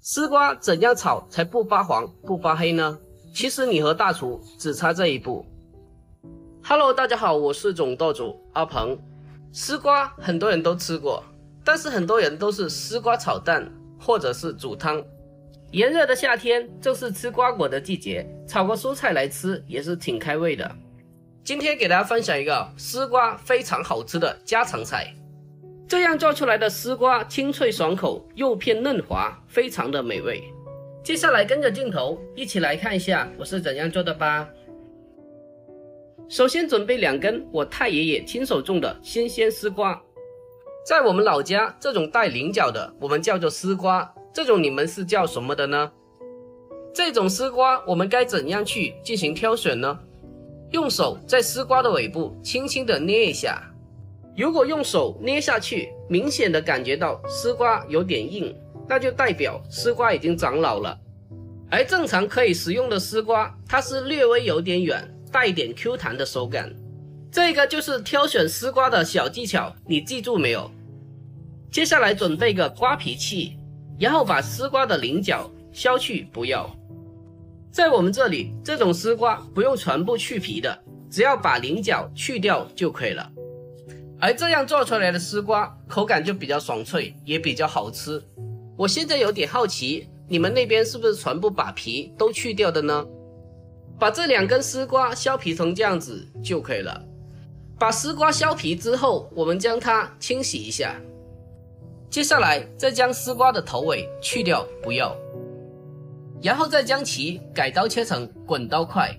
丝瓜怎样炒才不发黄不发黑呢？其实你和大厨只差这一步。Hello， 大家好，我是总舵主阿鹏。丝瓜很多人都吃过，但是很多人都是丝瓜炒蛋或者是煮汤。炎热的夏天正是吃瓜果的季节，炒个蔬菜来吃也是挺开胃的。今天给大家分享一个丝瓜非常好吃的家常菜。这样做出来的丝瓜清脆爽口，肉片嫩滑，非常的美味。接下来跟着镜头一起来看一下我是怎样做的吧。首先准备2根我太爷爷亲手种的新鲜丝瓜，在我们老家这种带菱角的我们叫做丝瓜，这种你们是叫什么的呢？这种丝瓜我们该怎样去进行挑选呢？用手在丝瓜的尾部轻轻的捏一下，如果用手捏下去明显的感觉到丝瓜有点硬，那就代表丝瓜已经长老了。而正常可以食用的丝瓜，它是略微有点软，带一点 Q 弹的手感。这个就是挑选丝瓜的小技巧，你记住没有？接下来准备个瓜皮器，然后把丝瓜的棱角削去不要。在我们这里，这种丝瓜不用全部去皮的，只要把棱角去掉就可以了。而这样做出来的丝瓜口感就比较爽脆，也比较好吃。我现在有点好奇，你们那边是不是全部把皮都去掉的呢？把这2根丝瓜削皮成这样子就可以了。把丝瓜削皮之后，我们将它清洗一下。接下来再将丝瓜的头尾去掉不要，然后再将其改刀切成滚刀块。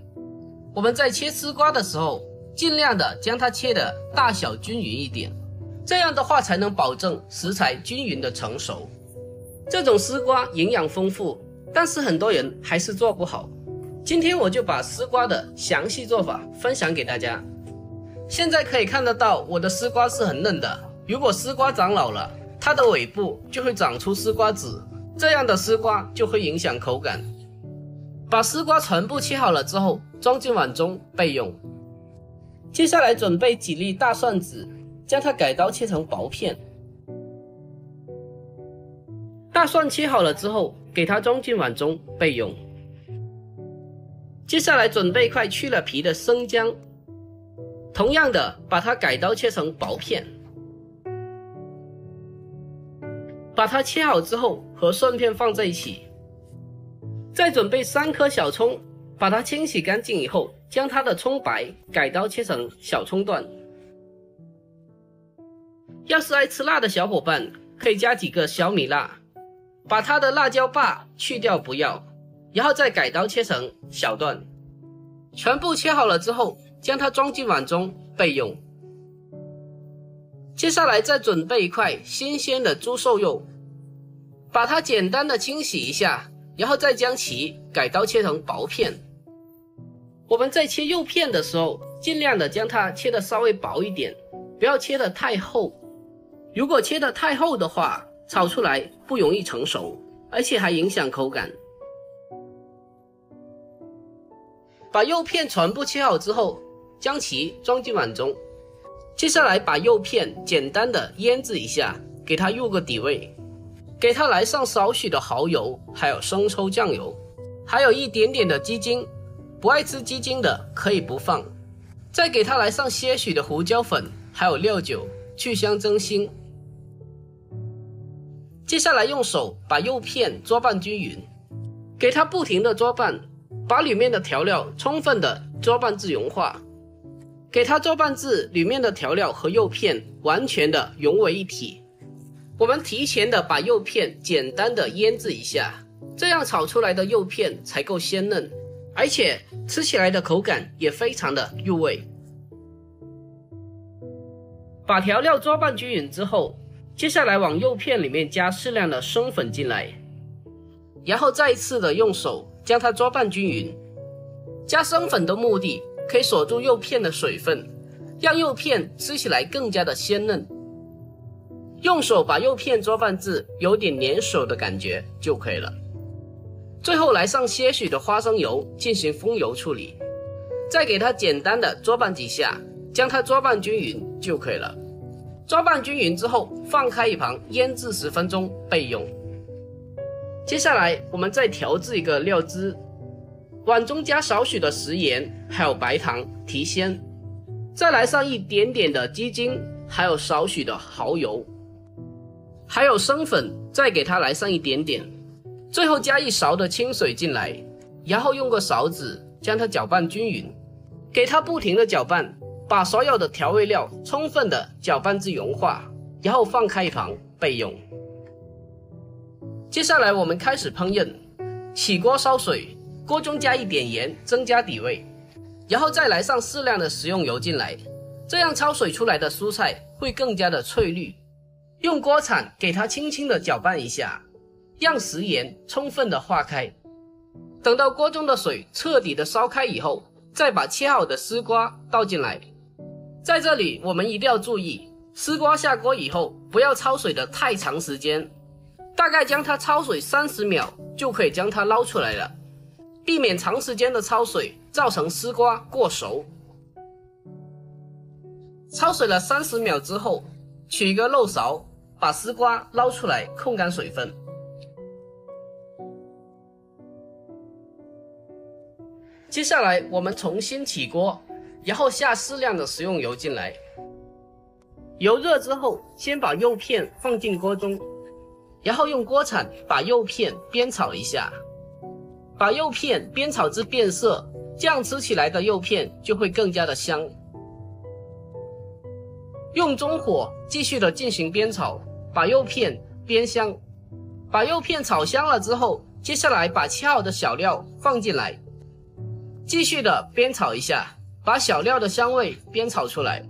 我们在切丝瓜的时候，尽量的将它切的大小均匀一点，这样的话才能保证食材均匀的成熟。这种丝瓜营养丰富，但是很多人还是做不好。今天我就把丝瓜的详细做法分享给大家。现在可以看得到我的丝瓜是很嫩的，如果丝瓜长老了，它的尾部就会长出丝瓜籽，这样的丝瓜就会影响口感。把丝瓜全部切好了之后，装进碗中备用。接下来准备几粒大蒜籽，将它改刀切成薄片。大蒜切好了之后，给它装进碗中备用。接下来准备一块去了皮的生姜，同样的把它改刀切成薄片。把它切好之后和蒜片放在一起。再准备3颗小葱，把它清洗干净以后，将它的葱白改刀切成小葱段。要是爱吃辣的小伙伴，可以加几个小米辣。把它的辣椒把去掉不要，然后再改刀切成小段。全部切好了之后，将它装进碗中备用。接下来再准备一块新鲜的猪瘦肉，把它简单的清洗一下，然后再将其改刀切成薄片。我们在切肉片的时候，尽量的将它切得稍微薄一点，不要切得太厚。如果切得太厚的话，炒出来不容易成熟，而且还影响口感。把肉片全部切好之后，将其装进碗中。接下来把肉片简单的腌制一下，给它入个底味，给它来上少许的蚝油，还有生抽酱油，还有一点点的鸡精，不爱吃鸡精的可以不放。再给它来上些许的胡椒粉，还有料酒，去香增腥。接下来用手把肉片捉拌均匀，给它不停的捉拌，把里面的调料充分的捉拌至融化，给它捉拌至里面的调料和肉片完全的融为一体。我们提前的把肉片简单的腌制一下，这样炒出来的肉片才够鲜嫩，而且吃起来的口感也非常的入味。把调料捉拌均匀之后，接下来往肉片里面加适量的生粉进来，然后再一次的用手将它捉拌均匀。加生粉的目的可以锁住肉片的水分，让肉片吃起来更加的鲜嫩。用手把肉片捉拌至有点粘手的感觉就可以了。最后来上些许的花生油进行封油处理，再给它简单的捉拌几下，将它捉拌均匀就可以了。捉拌均匀之后，放开一旁腌制10分钟备用。接下来我们再调制一个料汁，碗中加少许的食盐，还有白糖提鲜，再来上一点点的鸡精，还有少许的蚝油，还有生粉，再给它来上一点点，最后加一勺的清水进来，然后用个勺子将它搅拌均匀，给它不停的搅拌，把所有的调味料充分的搅拌至融化，然后放开一旁备用。接下来我们开始烹饪，起锅烧水，锅中加一点盐增加底味，然后再来上适量的食用油进来，这样焯水出来的蔬菜会更加的翠绿。用锅铲给它轻轻的搅拌一下，让食盐充分的化开。等到锅中的水彻底的烧开以后，再把切好的丝瓜倒进来。在这里我们一定要注意，丝瓜下锅以后不要焯水的太长时间，大概将它焯水30秒就可以将它捞出来了，避免长时间的焯水造成丝瓜过熟。焯水了30秒之后，取一个漏勺，把丝瓜捞出来控干水分。接下来我们重新起锅，然后下适量的食用油进来。油热之后，先把肉片放进锅中，然后用锅铲把肉片煸炒一下，把肉片煸炒至变色，这样吃起来的肉片就会更加的香。用中火继续的进行煸炒，把肉片煸香。把肉片炒香了之后，接下来把切好的小料放进来，继续的煸炒一下，把小料的香味煸炒出来。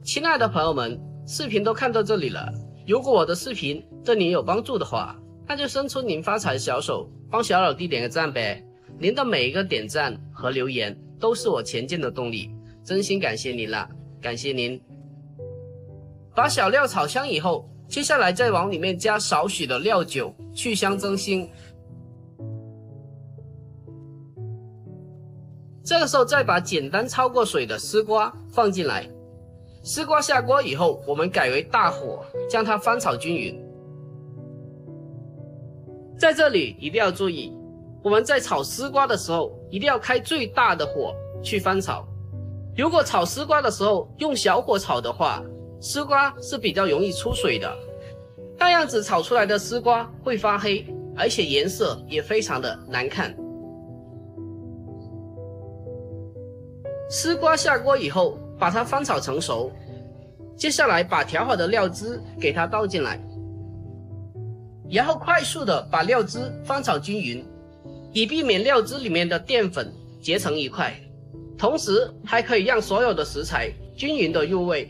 亲爱的朋友们，视频都看到这里了，如果我的视频对您有帮助的话，那就伸出您发财的小手，帮小老弟点个赞呗。您的每一个点赞和留言都是我前进的动力，真心感谢您了，感谢您。把小料炒香以后，接下来再往里面加少许的料酒，去香增腥。这个时候再把简单焯过水的丝瓜放进来。丝瓜下锅以后，我们改为大火，将它翻炒均匀。在这里一定要注意，我们在炒丝瓜的时候一定要开最大的火去翻炒。如果炒丝瓜的时候用小火炒的话，丝瓜是比较容易出水的，那样子炒出来的丝瓜会发黑，而且颜色也非常的难看。丝瓜下锅以后，把它翻炒成熟，接下来把调好的料汁给它倒进来，然后快速的把料汁翻炒均匀，以避免料汁里面的淀粉结成一块，同时还可以让所有的食材均匀的入味。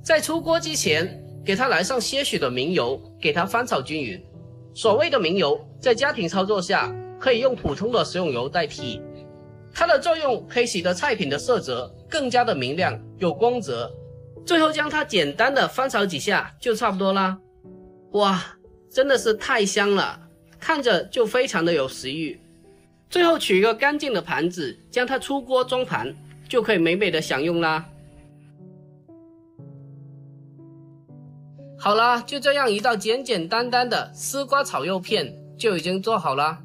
在出锅之前，给它来上些许的明油，给它翻炒均匀。所谓的明油，在家庭操作下可以用普通的食用油代替，它的作用可以使得菜品的色泽更加的明亮有光泽。最后将它简单的翻炒几下就差不多啦。哇，真的是太香了，看着就非常的有食欲。最后取一个干净的盘子，将它出锅装盘，就可以美美的享用啦。好啦，就这样一道简简单单的丝瓜炒肉片就已经做好啦。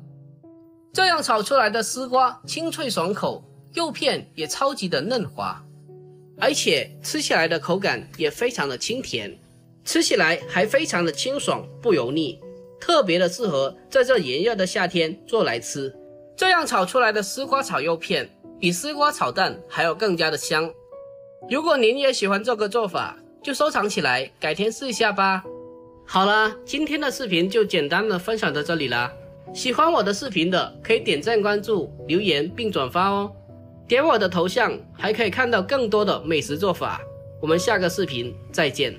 这样炒出来的丝瓜清脆爽口，肉片也超级的嫩滑，而且吃起来的口感也非常的清甜，吃起来还非常的清爽不油腻，特别的适合在这炎热的夏天做来吃。这样炒出来的丝瓜炒肉片比丝瓜炒蛋还要更加的香。如果您也喜欢这个做法，就收藏起来，改天试一下吧。好了，今天的视频就简单的分享到这里啦。喜欢我的视频的可以点赞关注、留言并转发哦。点我的头像还可以看到更多的美食做法。我们下个视频再见。